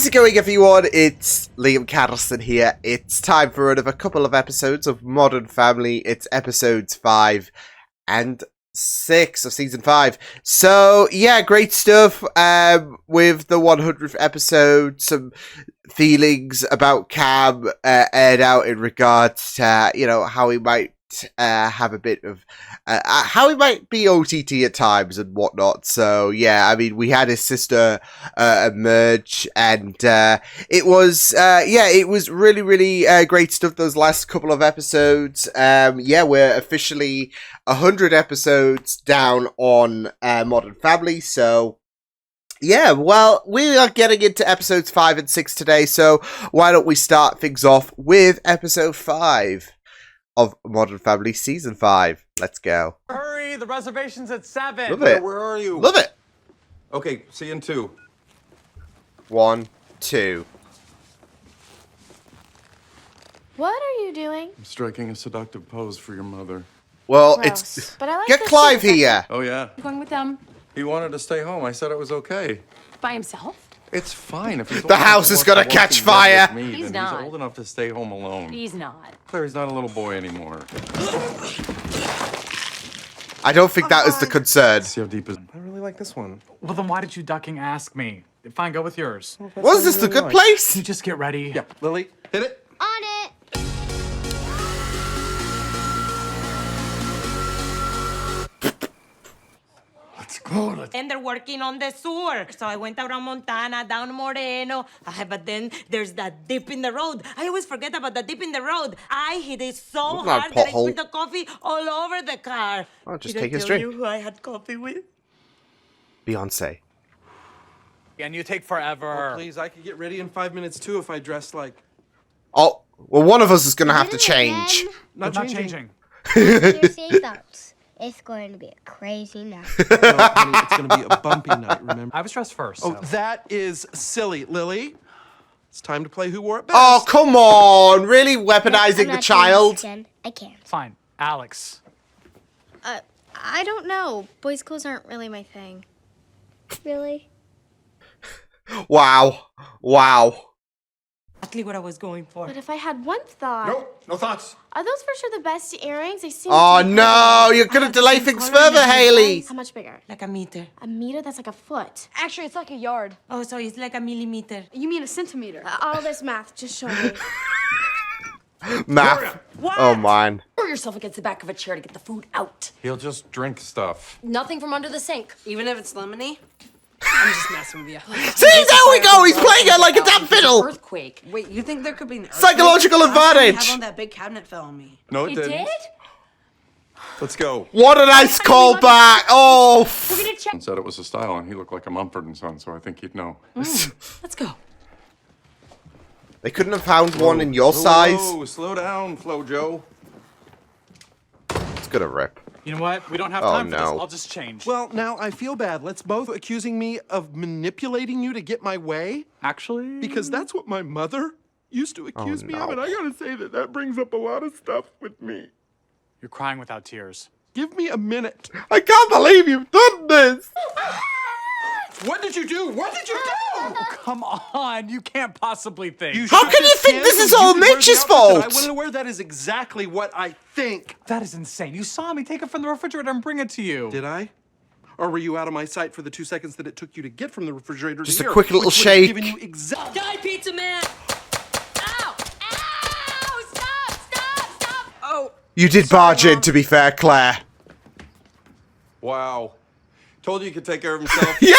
How's it going, everyone? It's Liam Catterson here. It's time for another couple of episodes of Modern Family. It's episodes 5 and 6 of season 5. So, yeah, great stuff with the 100th episode. Some feelings about Cam aired out in regards to, you know, how he might have a bit of how he might be OTT at times and whatnot. So yeah, I mean, we had his sister emerge, and it was really great stuff. Those last couple of episodes. Yeah, we're officially 100 episodes down on Modern Family. So yeah, well, we are getting into episodes 5 and 6 today. So why don't we start things off with episode 5 of Modern Family Season 5. Let's go. Hurry, the reservation's at 7. Love it. Where are you? Love it. Okay, see you in 2. 1, 2. What are you doing? I'm striking a seductive pose for your mother. Well, Gross. it's... But I like Get this Clive too. here. Oh, yeah? I'm going with them. He wanted to stay home. I said it was okay. By himself? It's fine. If he's The house is gonna catch fire. He's not. He's old enough to stay home alone. He's not. Claire, he's not a little boy anymore. I don't think that is the concern. See how deep is... I really like this one. Well, then why did you ducking ask me? Fine, go with yours. Was this the good place? You just get ready. Yeah, Lily, hit it. On it. Let's go. And they're working on the sewer. So I went around Montana, down Moreno. But then there's that dip in the road. I always forget about the dip in the road. I hit it so Look at that hard that I pothole. spilled the coffee all over the car. Oh, just Did take I his tell drink. you who I had coffee with? Beyonce. And you take forever. Please, I could get ready in 5 minutes too if I dressed like. Oh, well, one of us is going to have to Did it change. again? I'm not changing. Your seatbelts. It's going to be a crazy night. No, honey, it's gonna be a bumpy night. Remember? I was dressed first. Oh, so. that is silly, Lily. It's time to play Who Wore It Best. Oh, come on. Really I'm weaponizing the not child? doing this again. I can't. Fine. Alex. I don't know. Boys' clothes aren't really my thing. Really? Wow. Wow. Exactly what I was going for. But if I had one thought. Nope, no thoughts. Are those for sure the best earrings? They seem Oh, to be no. You're going to have the delay same things color further, as my Haley. How much bigger? Like a meter. A meter? That's like a foot. Actually, it's like a yard. Oh, so it's like a millimeter. You mean a centimeter? All this math, just show me. Math. Oh, man. Throw yourself against the back of a chair to get the food out. He'll just drink stuff. Nothing from under the sink. Even if it's lemony? I'm just messing with you. See, there we go. He's playing it like a damn fiddle. Earthquake. Wait, you think there could be an earthquake? Psychological Last time we advantage. had one, that big cabinet fell on me. No, it It didn't. did? Let's go. What a nice callback. Oh, We're gonna check. And said it was a style, and he looked like a Mumford & Son, so I think he'd know. Let's go. they couldn't have found one in your size. Whoa, slow down, Flo-Jo. It's gonna rip. You know what? We don't have Oh, time for no. this. I'll just change. Well, now I feel bad. Let's both accusing me of manipulating you to get my way, Actually. because that's what my mother used to accuse me of, no. and I gotta say that brings up a lot of stuff with me. You're crying without tears. Give me a minute. I can't believe you've done this. What did you do? What did you do? Come on. You can't possibly think. How can you think this is all Mitch's fault? I want to wear that is exactly what I think. That is insane. You saw me take it from the refrigerator and bring it to you. Did I? Or were you out of my sight for the 2 seconds that it took you to get from the refrigerator Just to a here, quick little which would have shake. given you exactly. Die, pizza man! Ow! Ow! Stop! Stop! Stop! Oh, You did barge in, to be fair, Claire. Wow. Told you he could take care of himself. Yeah!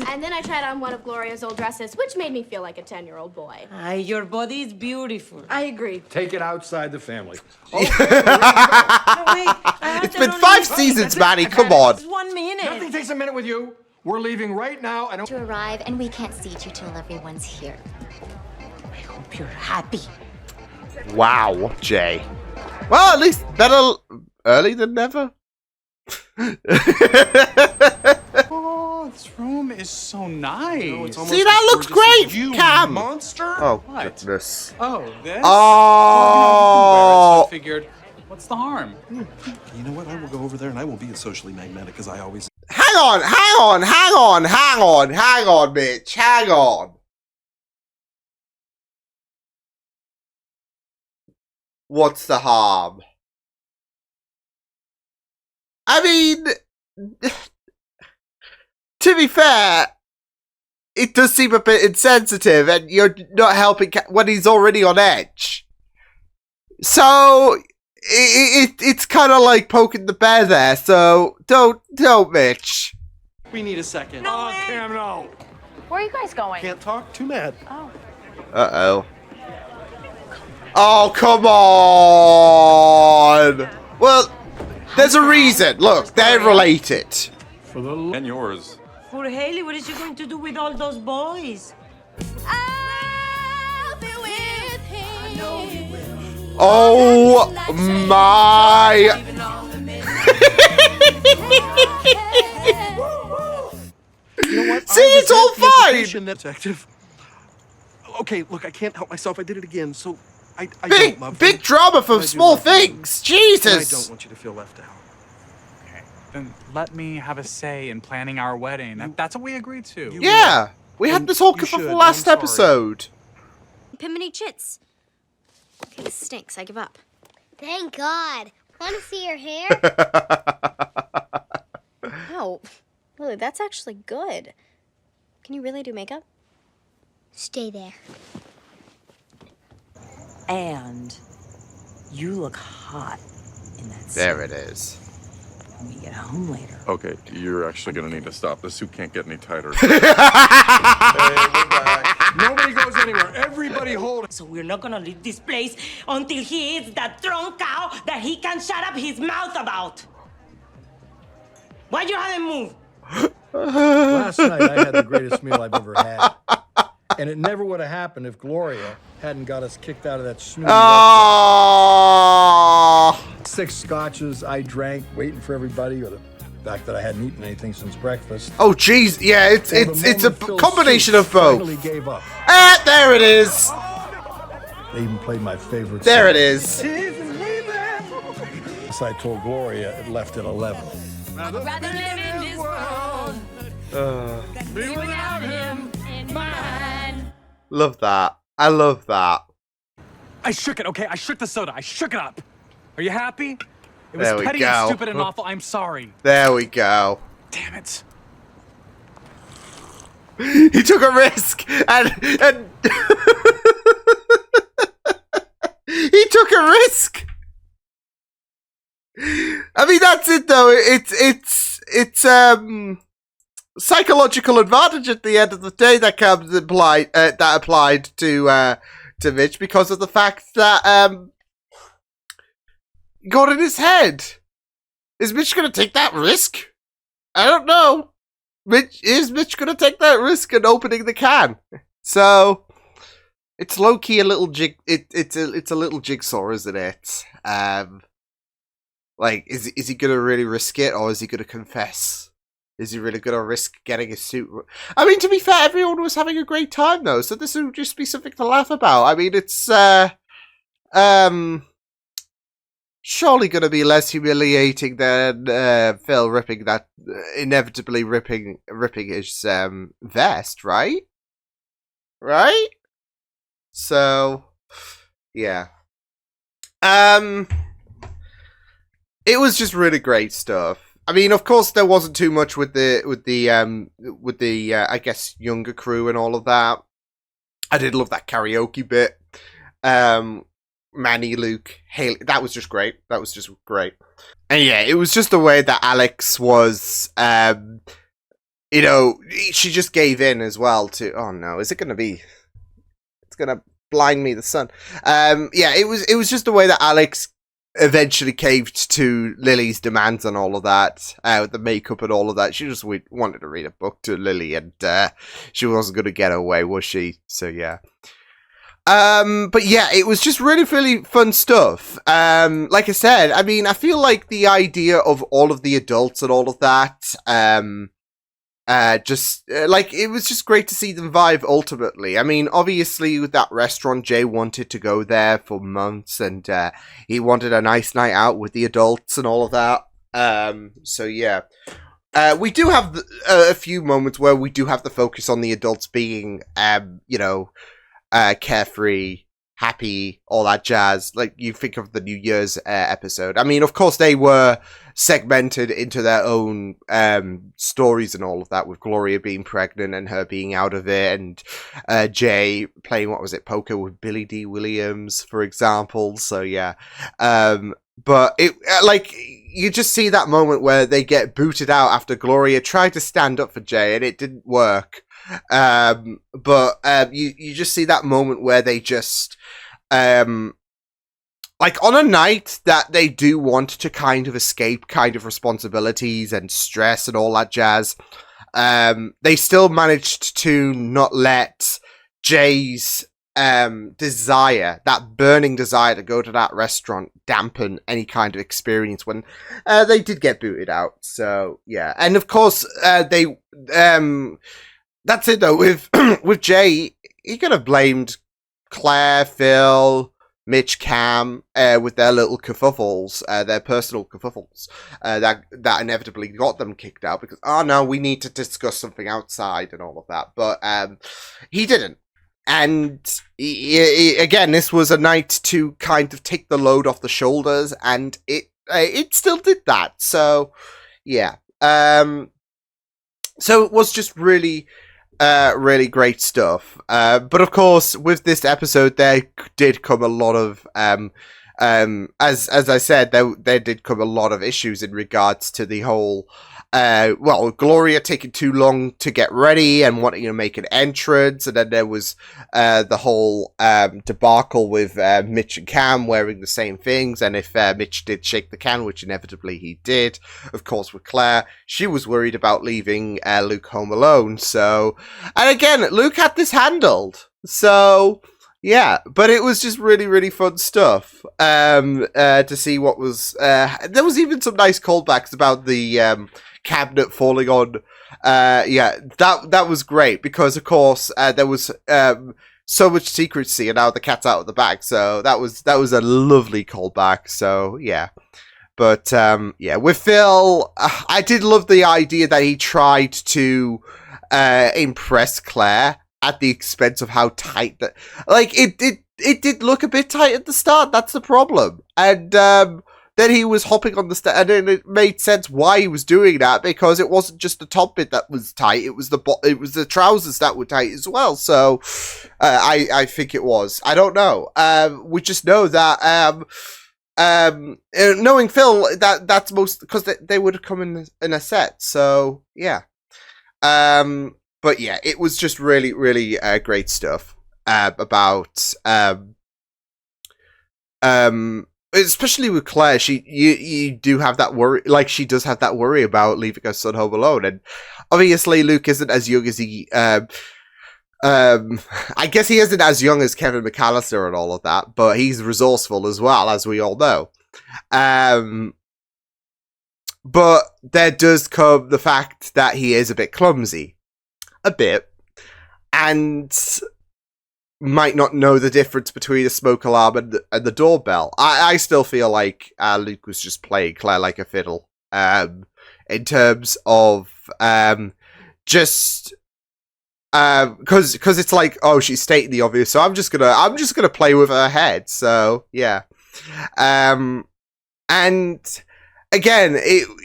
And then I tried on one of Gloria's old dresses, which made me feel like a 10-year-old boy. Ay, your body is beautiful. I agree. Take it outside the family. No, wait, I have It's to been run 5 my- seasons, Maddie. Come on. Just 1 minute. Nothing takes a minute with you. We're leaving right now. I don't. To arrive, and we can't seat you till everyone's here. I hope you're happy. Wow, Jay. Well, at least better early than never. Oh, this room is so nice. It's almost See, that as looks gorgeous as great, you, Cam. monster. Oh, What? goodness. Oh, this? Oh. I figured, what's the harm? You know what? I will go over there and I will be as socially magnetic as I always. Hang bitch. Hang on. What's the harm? I mean, to be fair, it does seem a bit insensitive, and you're not helping when he's already on edge. So it's kind of like poking the bear there. So don't, Mitch. We need a second. Oh, Cam, no. Where are you guys going? Can't talk. Too mad. Oh. Uh-oh. Oh, come on! Well, there's a reason. Look, they're related. For the And yours. Poor Haley, what is she going to do with all those boys? I'll be with him. Oh my! You know what? See, it's all fine. Detective. Okay, look, I can't help myself. I did it again, so I don't love Big you. drama for I do small love you. things. And Jesus. I don't want you to feel left out. Okay, then let me have a say in planning our wedding. That's what we agreed to. Yeah, we had And this whole you should, kerfuffle I'm last sorry. episode. Pimini chits. Okay, this stinks. I give up. Thank God. Want to see your hair? Oh, Lily, that's actually good. Can you really do makeup? Stay there. And you look hot in that suit There it is. when we get home later. Okay, you're actually gonna need to stop. The suit can't get any tighter. Nobody goes anywhere. Everybody hold. So we're not gonna leave this place until he eats that drunk cow that he can shut up his mouth about. Why you haven't moved? Last night I had the greatest meal I've ever had. And it never would have happened if Gloria hadn't got us kicked out of that snooty Oh. restaurant. 6 scotches I drank waiting for everybody, or the fact that I hadn't eaten anything since breakfast. Oh, jeez. Yeah, it's Well, the a moment Phil's combination suit of both. Finally gave up. Ah, there it is. They even played my favorite There song. it is. So I told Gloria it left at 11. Rather live in this world than be without him in mine. Love that. I love that. I shook it, okay? I shook the soda. I shook it up. Are you happy? It was There we petty go. and stupid and awful. I'm sorry. There we go. Damn it. He took a risk, and he took a risk. I mean, that's it though. It's psychological advantage at the end of the day that comes applied to Mitch because of the fact that got in his head. Is Mitch gonna take that risk? I don't know. Is Mitch gonna take that risk in opening the can? So it's low key a little it's a little jigsaw, isn't it? Like, is he gonna really risk it, or is he gonna confess? Is he really gonna risk getting a suit? I mean, to be fair, everyone was having a great time though, so this would just be something to laugh about. I mean, it's surely gonna be less humiliating than Phil ripping that, inevitably ripping his vest, right? Right? So, yeah. It was just really great stuff. I mean, of course, there wasn't too much with the I guess younger crew and all of that. I did love that karaoke bit. Manny, Luke, Haley, that was just great. That was just great. And yeah, it was just the way that Alex was, you know, she just gave in as well to, oh no, is it going to be, it's going to blind me, the sun. Yeah, it was just the way that Alex eventually caved to Lily's demands and all of that, with the makeup and all of that. She just wanted to read a book to Lily, and she wasn't going to get away, was she? So yeah. But yeah, it was just really, really fun stuff. Like I said, I mean, I feel like the idea of all of the adults and all of that, like, it was just great to see them vibe ultimately. I mean, obviously with that restaurant, Jay wanted to go there for months, and he wanted a nice night out with the adults and all of that. So yeah, we do have a few moments where we do have the focus on the adults being, carefree, happy, all that jazz. Like, you think of the New Year's episode. I mean, of course, they were segmented into their own stories and all of that, with Gloria being pregnant and her being out of it, and Jay playing, what was it, poker with Billy D. Williams, for example. So, yeah. But it, you just see that moment where they get booted out after Gloria tried to stand up for Jay and it didn't work. But you just see that moment where they just, on a night that they do want to kind of escape kind of responsibilities and stress and all that jazz, they still managed to not let Jay's desire, that burning desire to go to that restaurant, dampen any kind of experience when they did get booted out. So yeah, and of course they that's it though. With with Jay, he could have blamed Claire, Phil, Mitch, Cam with their little kerfuffles, their personal kerfuffles that inevitably got them kicked out because, oh no, we need to discuss something outside and all of that. But he didn't. And again, this was a night to kind of take the load off the shoulders, and it still did that. So yeah, so it was just really great stuff. But of course, with this episode, there did come a lot of as I said, there did come a lot of issues in regards to the whole. Gloria taking too long to get ready and wanting to make an entrance, and then there was the whole debacle with Mitch and Cam wearing the same things, and if Mitch did shake the can, which inevitably he did, of course with Claire, she was worried about leaving Luke home alone, so, and again, Luke had this handled, so, yeah, but it was just really, really fun stuff to see what was, there was even some nice callbacks about the cabinet falling on, that was great, because of course there was so much secrecy and now the cat's out of the bag, so that was a lovely callback, so yeah. But yeah, with Phil, I did love the idea that he tried to impress Claire at the expense of how tight that, like, it did look a bit tight at the start, that's the problem, and then he was hopping on the and then it made sense why he was doing that, because it wasn't just the top bit that was tight, it was the trousers that were tight as well. So I think it was. I don't know. We just know that knowing Phil, that's most because they would have come in a set. So yeah. But yeah, it was just really, really great stuff about especially with Claire, you do have that worry, like she does have that worry about leaving her son home alone, and obviously Luke isn't as young as he, I guess he isn't as young as Kevin McAllister and all of that, but he's resourceful as well, as we all know. But there does come the fact that he is a bit clumsy, a bit, and might not know the difference between a smoke alarm and the doorbell. I still feel like Luke was just playing Claire like a fiddle. In terms of just because it's like, oh, she's stating the obvious, so I'm just gonna play with her head. So yeah, and again,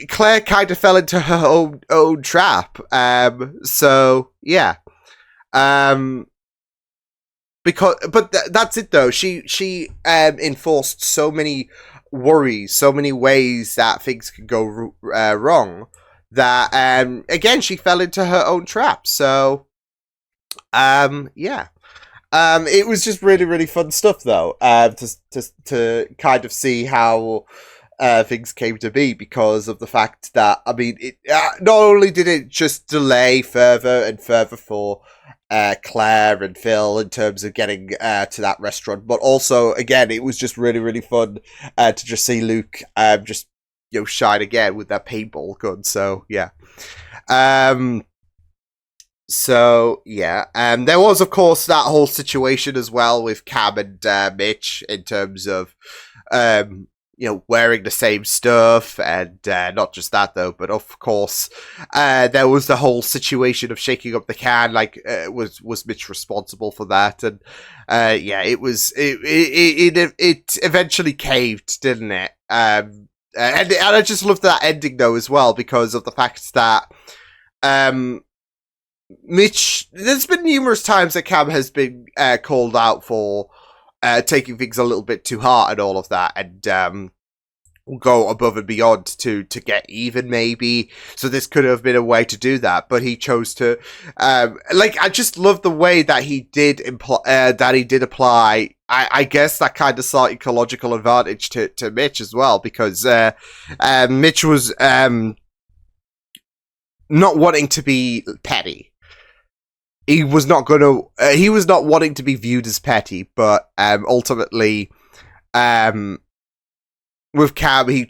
Claire kind of fell into her own trap. So yeah, that's it though. She enforced so many worries, so many ways that things could go wrong, that again she fell into her own trap. So yeah, it was just really, really fun stuff though. To kind of see how things came to be, because of the fact that, I mean, it not only did it just delay further and further for Claire and Phil in terms of getting to that restaurant, but also, again, it was just really, really fun to just see Luke just, you know, shine again with that paintball gun. So yeah, there was, of course, that whole situation as well with Cam and Mitch in terms of wearing the same stuff, and not just that though, but of course, there was the whole situation of shaking up the can. Like, was Mitch responsible for that? And it eventually caved, didn't it? And I just loved that ending though as well, because of the fact that Mitch. There's been numerous times that Cam has been called out for taking things a little bit too hard and all of that, and go above and beyond to get even, maybe. So this could have been a way to do that, but he chose to. I just love the way that he did apply. I guess that kind of psychological advantage to Mitch as well, because Mitch was not wanting to be petty. He was not wanting to be viewed as petty, but ultimately, with Cam, he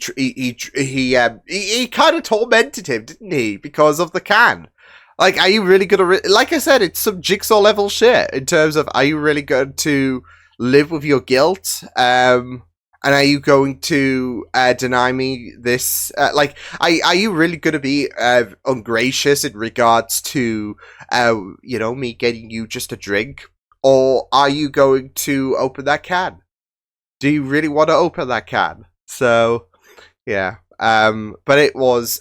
kind of tormented him, didn't he? Because of the can. Like, are you really gonna? Like I said, it's some Jigsaw level shit in terms of, are you really going to live with your guilt? And are you going to deny me this? Are you really going to be ungracious in regards to, me getting you just a drink? Or are you going to open that can? Do you really want to open that can? So, yeah. But it was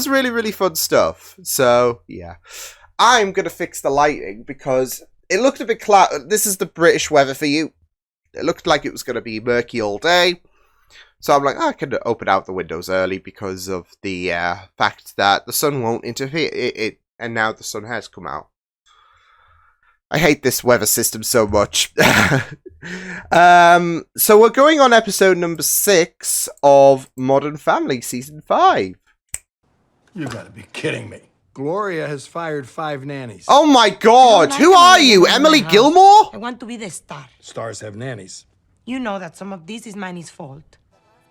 really, really fun stuff. So, yeah. I'm going to fix the lighting because it looked a bit cloudy. This is the British weather for you. It looked like it was going to be murky all day. So I'm like, I can open out the windows early because of the fact that the sun won't interfere. And now the sun has come out. I hate this weather system so much. So we're going on episode number 6 of Modern Family Season 5. You gotta be kidding me. Gloria has fired 5 nannies. Oh my god! Who are you? Emily Gilmore? I want to be the star. Stars have nannies. You know that some of this is Manny's fault.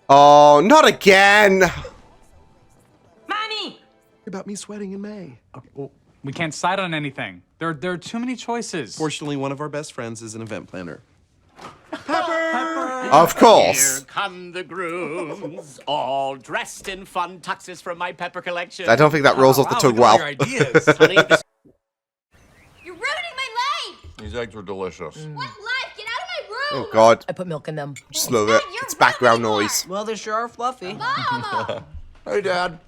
Oh, not again! Manny! About me sweating in May. Okay, well, we can't decide on anything. There are too many choices. Fortunately, one of our best friends is an event planner. Of course. Here come the grooms, all dressed in fun tuxes from my pepper collection. I don't think that rolls off the tongue well. Honey, You're ruining my life! These eggs were delicious. What life? Get out of my room! Oh god. I put milk in them. Just love it. It's background noise. Well, they sure are fluffy. Mama! Hey, Dad.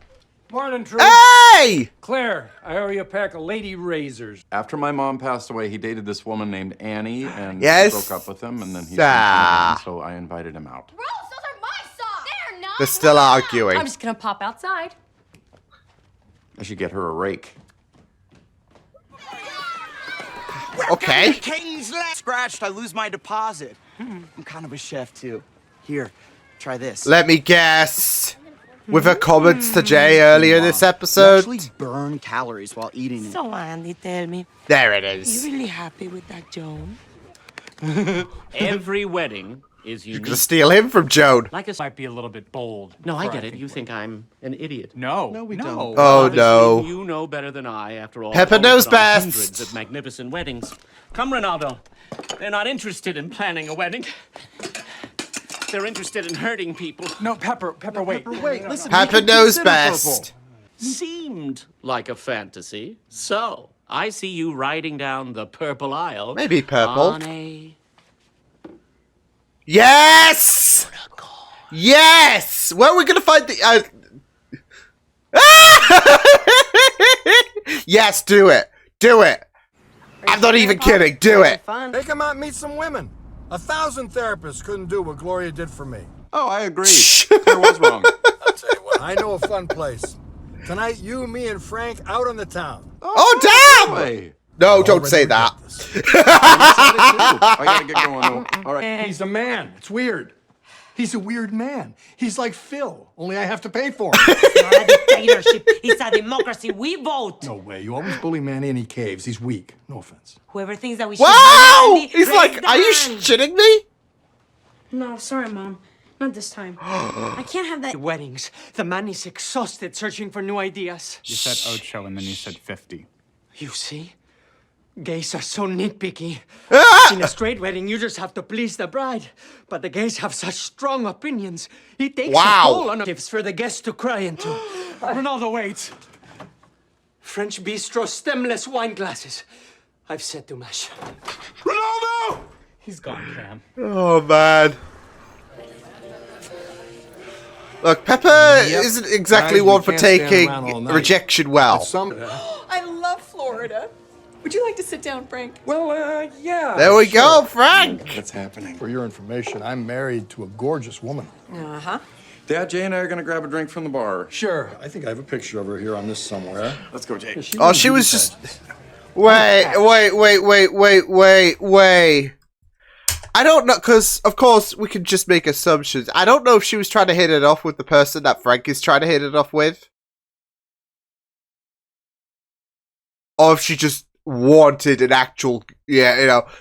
Morning, Truth. Hey! Claire, I owe you a pack of lady razors. After my mom passed away, he dated this woman named Annie, and Yes. broke up with him, and then he so I invited him out. Gross! Those are my socks! They're not They're still arguing. I'm just gonna pop outside. I should get her a rake. Okay. King's scratched, I lose my deposit. I'm kind of a chef, too. Here, try this. Let me guess. With her comments to Jay earlier this episode. You actually burn calories while eating it. So, Andy, tell me. There it is. You really happy with that, Joan? Every wedding is You're unique. gonna steal him from Joan. Like might be a little bit bold. No, I for get it. You we're- think I'm an idiot. No. No, we don't. Oh Obviously, no. You know better than I, after all. Pepper I've only knows put on best. Hundreds of magnificent weddings. Come, Ronaldo. They're not interested in planning a wedding. They're interested in hurting people. No, Pepper, wait. Listen, Pepper knows best. Seemed like a fantasy. So, I see you riding down the purple aisle. Maybe purple. On a... Yes! Yes! Where are we gonna find the... Yes, do it. Do it. I'm not even kidding. Do it. Take him out and meet some women. 1,000 therapists couldn't do what Gloria did for me. Oh, I agree. Claire was wrong. I'll tell you what, I know a fun place. Tonight, you, me, and Frank out on the town. Oh, damn! Hey. No, don't say that. I gotta get going, though. All right. He's a man. It's weird. He's a weird man. He's like Phil, only I have to pay for him. It's not a dictatorship. It's a democracy. We vote. No way. You always bully Manny and he caves. He's weak. No offense. Whoever thinks that we should... Wow! Andy, He's raise like, the are you hand. shitting me? No, sorry, Mom. Not this time. I can't have that. Weddings. The man is exhausted searching for new ideas. You said Ocho and then you said 50. You see? Gays are so nitpicky. Ah! In a straight wedding, you just have to please the bride. But the gays have such strong opinions. It takes a toll on tips for the guests to cry into. Ronaldo, wait. French bistro stemless wine glasses. I've said too much. Ronaldo! He's gone, Cam. Oh, man. Look, Pepper isn't exactly Guys, one we for can't stand taking around all night. rejection well. I love Florida. Would you like to sit down, Frank? Well, yeah. There we go, Frank. What's happening? For your information, I'm married to a gorgeous woman. Uh-huh. Dad, Jay and I are gonna grab a drink from the bar. Sure. I think I have a picture of her here on this somewhere. Let's go, Jay. Oh, she was just... Wait. I don't know, because, of course, we can just make assumptions. I don't know if she was trying to hit it off with the person that Frank is trying to hit it off with. Or if she just wanted an actual,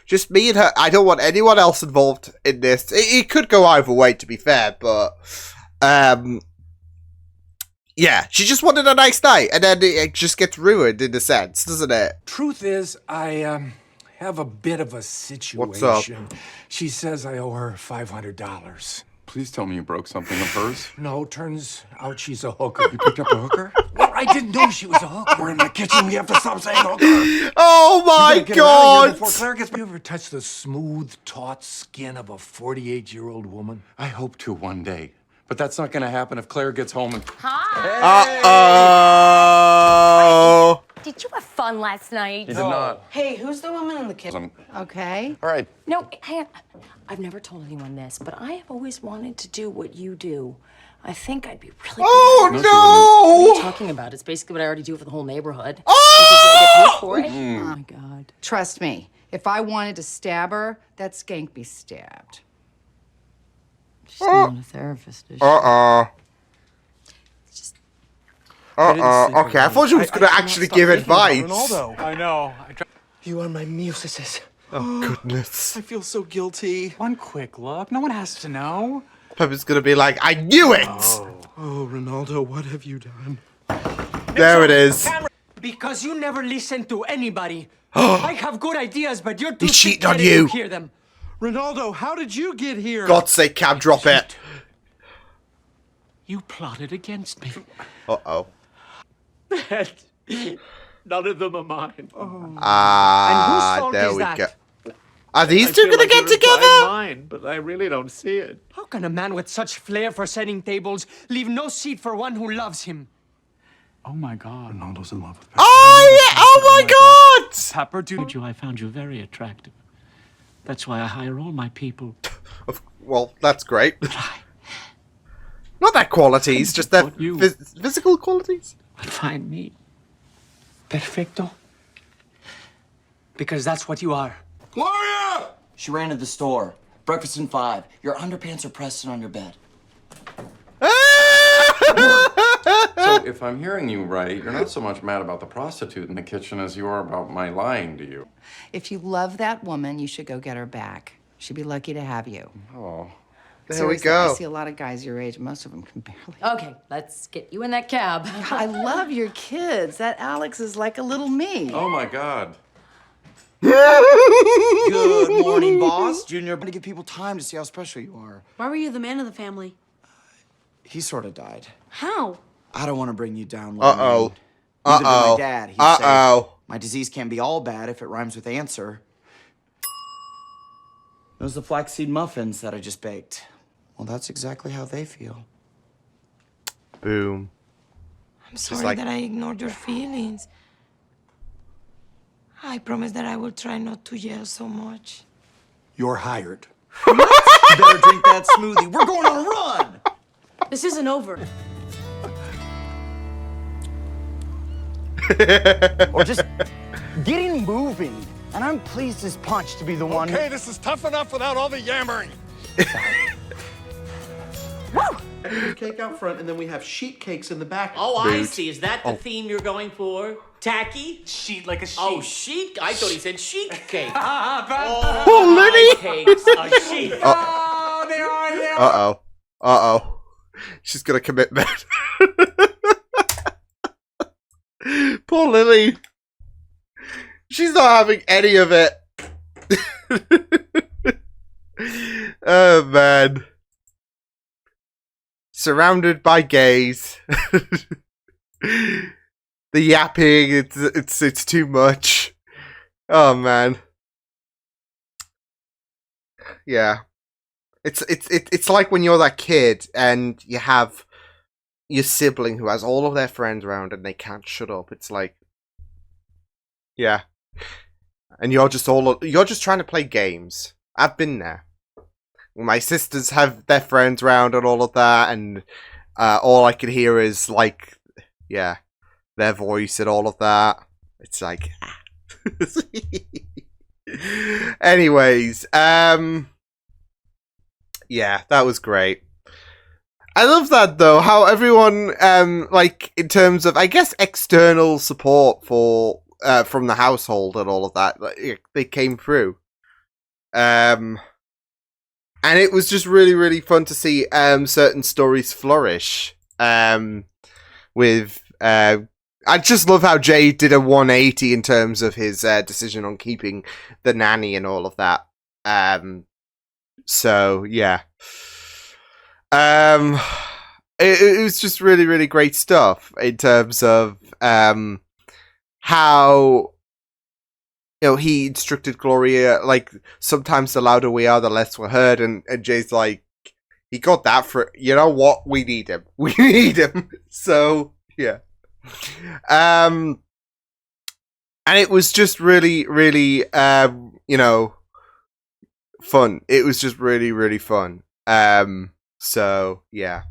just me and her. I don't want anyone else involved in this. It could go either way, to be fair, but, yeah, she just wanted a nice night, and then it just gets ruined in a sense, doesn't it? Truth is, I have a bit of a situation. What's up? She says I owe her $500. Please tell me you broke something of hers. No, turns out she's a hooker. You picked up a hooker? Well, I didn't know she was a hooker. We're in the kitchen. We have to stop saying hooker. Oh my God! Before Claire gets... You ever touched the smooth, taut skin of a 48-year-old woman? I hope to one day. But that's not gonna happen if Claire gets home and... Uh-oh! Did you have fun last night? You did not. Hey, who's the woman in the kitchen? Okay. All right. No, hang on. I've never told anyone this, but I have always wanted to do what you do. I think I'd be really good Oh, at it. no! What are you talking about? It's basically what I already do for the whole neighborhood. Oh! For it? Oh, my God. Trust me, if I wanted to stab her, that skank be stabbed. She's not a therapist, is she? Okay, I thought she was going to actually give advice. Ronaldo. I know. You are my muses. Oh, goodness. I feel so guilty. One quick look. No one has to know. Pepper's going to be like, I knew it! Oh, Ronaldo, what have you done? There it is. Because you never listen to anybody. I have good ideas, but you're too He cheated sick on to you. hear them. Ronaldo, how did you get here? God's sake, Cam, drop it. You plotted against me. Uh-oh. None of them are mine. And whose fault there is we that? go. Are these two going to get together? Mine, but I really don't see it. How can a man with such flair for setting tables leave no seat for one who loves him? Oh my God. Ronaldo's in love with Pepper. Oh, yeah! Oh, my God! Pepper, I found you very attractive. That's why I hire all my people. Well, that's great. Not their qualities, just their physical qualities. Find me. Perfecto. Because that's what you are. Gloria! She ran to the store. Breakfast in 5. Your underpants are pressed on your bed. So, if I'm hearing you right, you're not so much mad about the prostitute in the kitchen as you are about my lying to you. If you love that woman, you should go get her back. She'd be lucky to have you. Oh. There we Seriously, go. I see a lot of guys your age. Most of them can barely. Okay, let's get you in that cab. I love your kids. That Alex is like a little me. Oh my God. Good morning, boss. Junior, I'm gonna give people time to see how special you are. Why were you the man of the family? He sort of died. How? I don't want to bring you down. Uh-oh. Neither did Uh-oh. my dad. He Uh-oh. said, my disease can't be all bad if it rhymes with answer. Those are the flaxseed muffins that I just baked. Well, that's exactly how they feel. Boom. I'm sorry that I ignored your feelings. I promise that I will try not to yell so much. You're hired. You better drink that smoothie. We're going on a run! This isn't over. Or just getting moving. And I'm pleased as punch to be the one. Okay, this is tough enough without all the yammering. Cake out front, and then we have sheet cakes in the back. Oh, I see. Is that the theme you're going for? Tacky? Sheet like a sheet. Oh, sheet? I thought he said sheet cake. Oh, Lenny! Cakes are sheet. Oh, they are. Uh-oh. Uh-oh. She's gonna commit that. Poor Lily. She's not having any of it. Oh, man. Surrounded by gays. The yapping, it's too much. Oh, man. Yeah. It's like when you're that kid and you have your sibling who has all of their friends around and they can't shut up. It's like, yeah. And you're just trying to play games. I've been there. My sisters have their friends around and all of that, and all I can hear is like, yeah, their voice and all of that. It's like, anyways, yeah, that was great. I love that though, how everyone, like in terms of, I guess, external support for from the household and all of that, like, they came through. And it was just really, really fun to see certain stories flourish. With I just love how Jay did a 180 in terms of his decision on keeping the nanny and all of that. So yeah. It was just really, really great stuff in terms of how, you know, he instructed Gloria, like, sometimes the louder we are, the less we're heard, and Jay's like, he got that for, you know what, we need him. We need him. So, yeah. And it was just really, really, you know, fun. It was just really, really fun. So, yeah.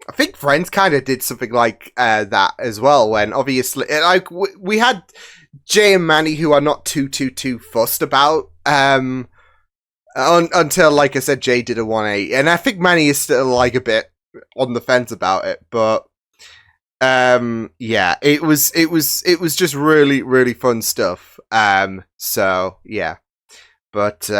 I think Friends kind of did something like that as well, when obviously, like, we had Jay and Manny, who are not too fussed about, until, like I said, Jay did a 180, and I think Manny is still, like, a bit on the fence about it, but, yeah, it was just really, really fun stuff, so, yeah, but,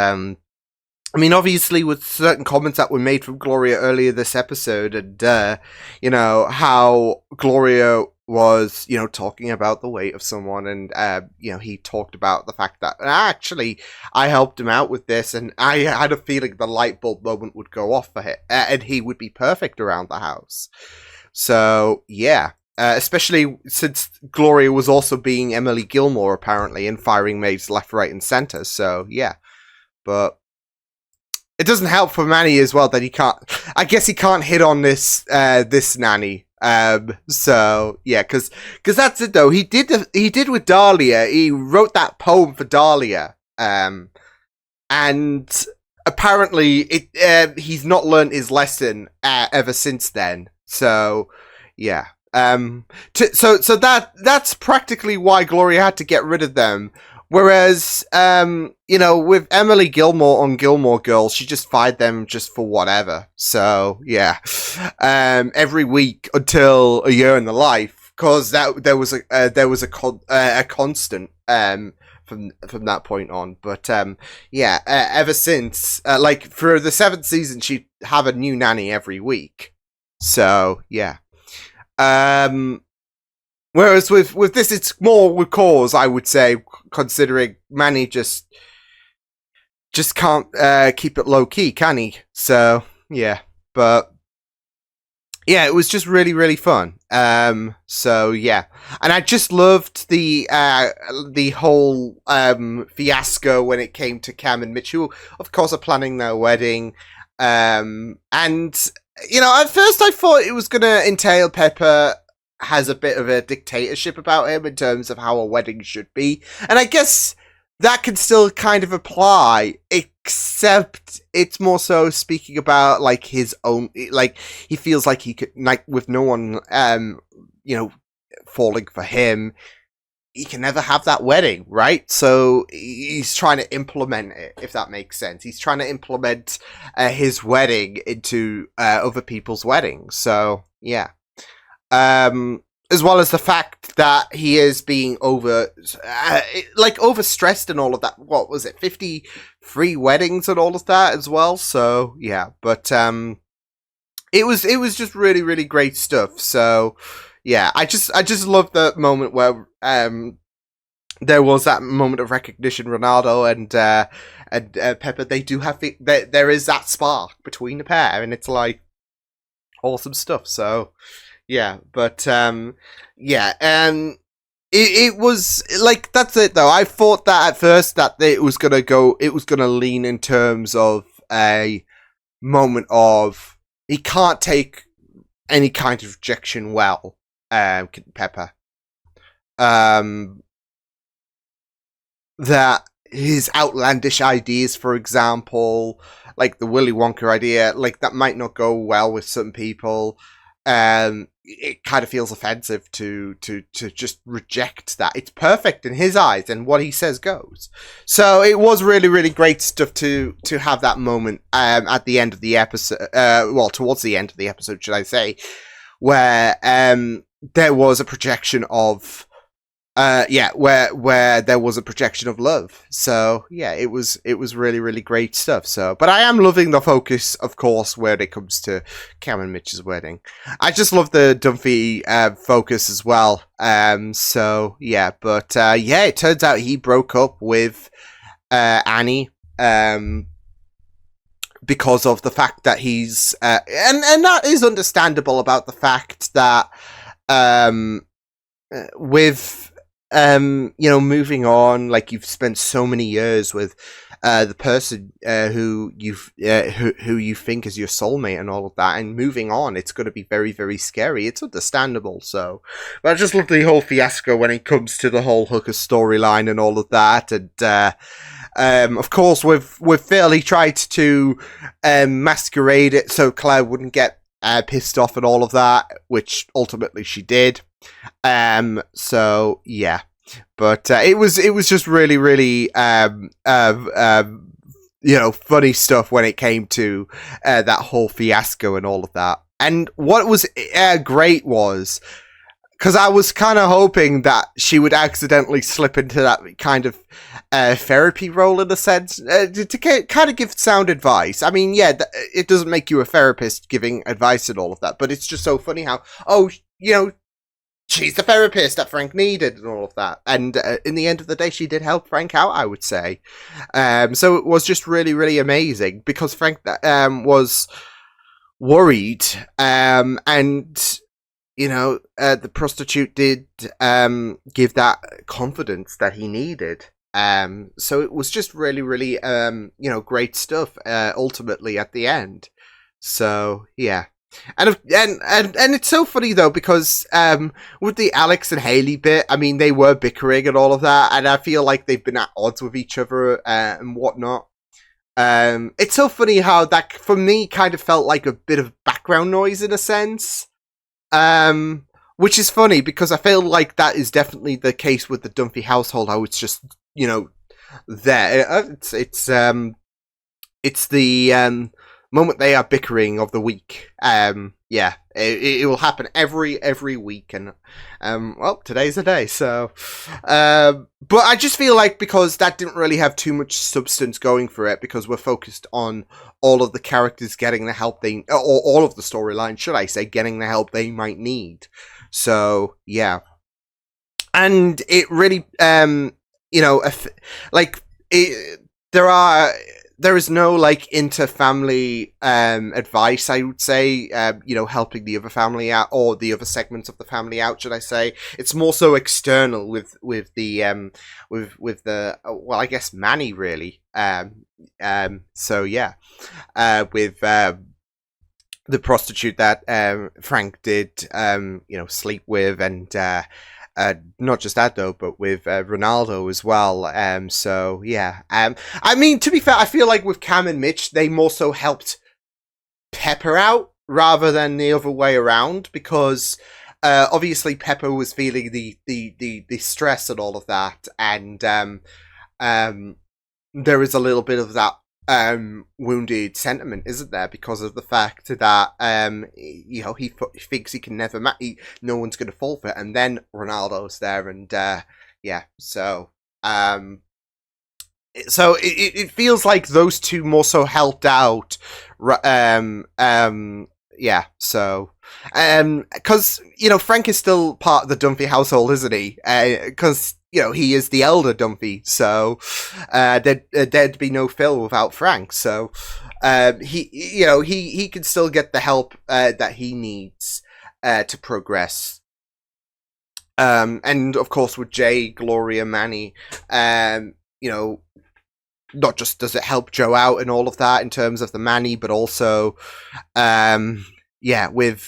I mean, obviously, with certain comments that were made from Gloria earlier this episode, and, you know, how Gloria was, you know, talking about the weight of someone, and, you know, he talked about the fact that, actually, I helped him out with this, and I had a feeling the light bulb moment would go off for him, and he would be perfect around the house. So, yeah. Especially since Gloria was also being Emily Gilmore, apparently, and firing maids left, right, and center, so, yeah. But it doesn't help for Manny as well that he can't, I guess he can't hit on this, this nanny. So yeah, cause that's it though. He did with Dahlia. He wrote that poem for Dahlia. And apparently he's not learned his lesson, ever since then. So yeah. So that's practically why Gloria had to get rid of them. Whereas, you know, with Emily Gilmore on Gilmore Girls, she just fired them just for whatever. So, yeah. Every week until a year in the life, because there was a constant from that point on. But yeah, ever since, like for the 7th season, she'd have a new nanny every week. So, yeah. Whereas with this, it's more with cause, I would say, considering Manny just can't keep it low key, can he? So yeah, but yeah, it was just really, really fun. So yeah, and I just loved the whole fiasco when it came to Cam and Mitch, who of course are planning their wedding. And you know, at first I thought it was gonna entail Pepper has a bit of a dictatorship about him in terms of how a wedding should be. And I guess that can still kind of apply, except it's more so speaking about, like, his own, like, he feels like he could, like, with no one, you know, falling for him, he can never have that wedding, right? So he's trying to implement it, if that makes sense. He's trying to implement his wedding into other people's weddings. So, yeah. As well as the fact that he is being overstressed and all of that. What was it? 53 weddings and all of that as well. So yeah, but it was just really, really great stuff. So yeah, I just love the moment where there was that moment of recognition. Ronaldo and Pepper, they do have there is that spark between the pair, and it's like awesome stuff. So yeah, but it was like, that's it though. I thought that at first that it was gonna lean in terms of a moment of he can't take any kind of rejection well, Pepper. That his outlandish ideas, for example, like the Willy Wonka idea, like that might not go well with some people. It kind of feels offensive to just reject that. It's perfect in his eyes, and what he says goes. So it was really, really great stuff to have that moment at the end of the episode. Well, towards the end of the episode, should I say, where there was a projection of where there was a projection of love. So yeah, it was really, really great stuff. So, but I am loving the focus, of course, when it comes to Cam and Mitch's wedding. I just love the Dunphy focus as well. So yeah, but yeah, it turns out he broke up with Annie because of the fact that he's and that is understandable, about the fact that with moving on, like, you've spent so many years with the person who you think is your soulmate and all of that, and moving on, it's going to be very, very scary. It's understandable. So, but I just love the whole fiasco when it comes to the whole hooker storyline and all of that. And of course, with Phil, he tried to masquerade it so Claire wouldn't get pissed off and all of that, which ultimately she did. So yeah, but it was just really, really funny stuff when it came to that whole fiasco and all of that. And what was great was, because I was kind of hoping that she would accidentally slip into that kind of therapy role, in a sense, to kind of give sound advice. I mean, yeah, it doesn't make you a therapist giving advice and all of that, but it's just so funny how, she's the therapist that Frank needed and all of that. And in the end of the day, she did help Frank out, I would say. So it was just really, really amazing, because Frank was worried. And, the prostitute did give that confidence that he needed. So it was just really, really, great stuff, ultimately at the end. So, yeah. And it's so funny though, because with the Alex and Haley bit, I mean, they were bickering and all of that, and I feel like they've been at odds with each other and whatnot. It's so funny how that, for me, kind of felt like a bit of background noise in a sense, which is funny because I feel like that is definitely the case with the Dunphy household. How it's just there. It's the moment they are bickering of the week. It will happen every week, and well, today's the day. So but I just feel like, because that didn't really have too much substance going for it, because we're focused on all of the characters getting the help they, or all of the storyline, should I say, getting the help they might need. So yeah, and it really there is no inter-family advice, I would say, helping the other family out, or the other segments of the family out, should I say. It's more so external with the well, I guess Manny, really. So yeah, with the prostitute that Frank did sleep with, and not just that though, but with Ronaldo as well. So yeah. I mean, to be fair, I feel like with Cam and Mitch, they more so helped Pepper out rather than the other way around, because obviously Pepper was feeling the stress and all of that, and there is a little bit of that wounded sentiment, isn't there, because of the fact that he thinks he can never no one's going to fall for it, and then Ronaldo's there, and so it feels like those two more so helped out, so because Frank is still part of the Dunphy household, isn't he? Because you know, he is the elder Dumpy, so there'd be no Phil without Frank. So he can still get the help that he needs to progress. And of course with Jay, Gloria, Manny, you know, not just does it help Joe out and all of that in terms of the Manny, but also with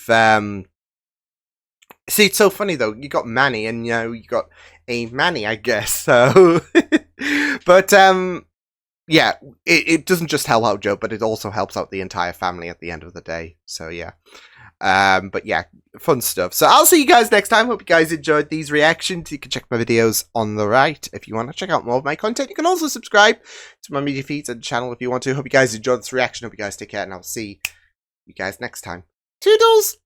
see, it's so funny though, you got Manny and you know you got a Manny, I guess. So but it doesn't just help out Joe, but it also helps out the entire family at the end of the day. So yeah. But yeah, fun stuff. So I'll see you guys next time. Hope you guys enjoyed these reactions. You can check my videos on the right if you want to check out more of my content. You can also subscribe to my media feeds and channel if you want to. Hope you guys enjoyed this reaction. Hope you guys take care, and I'll see you guys next time. Toodles!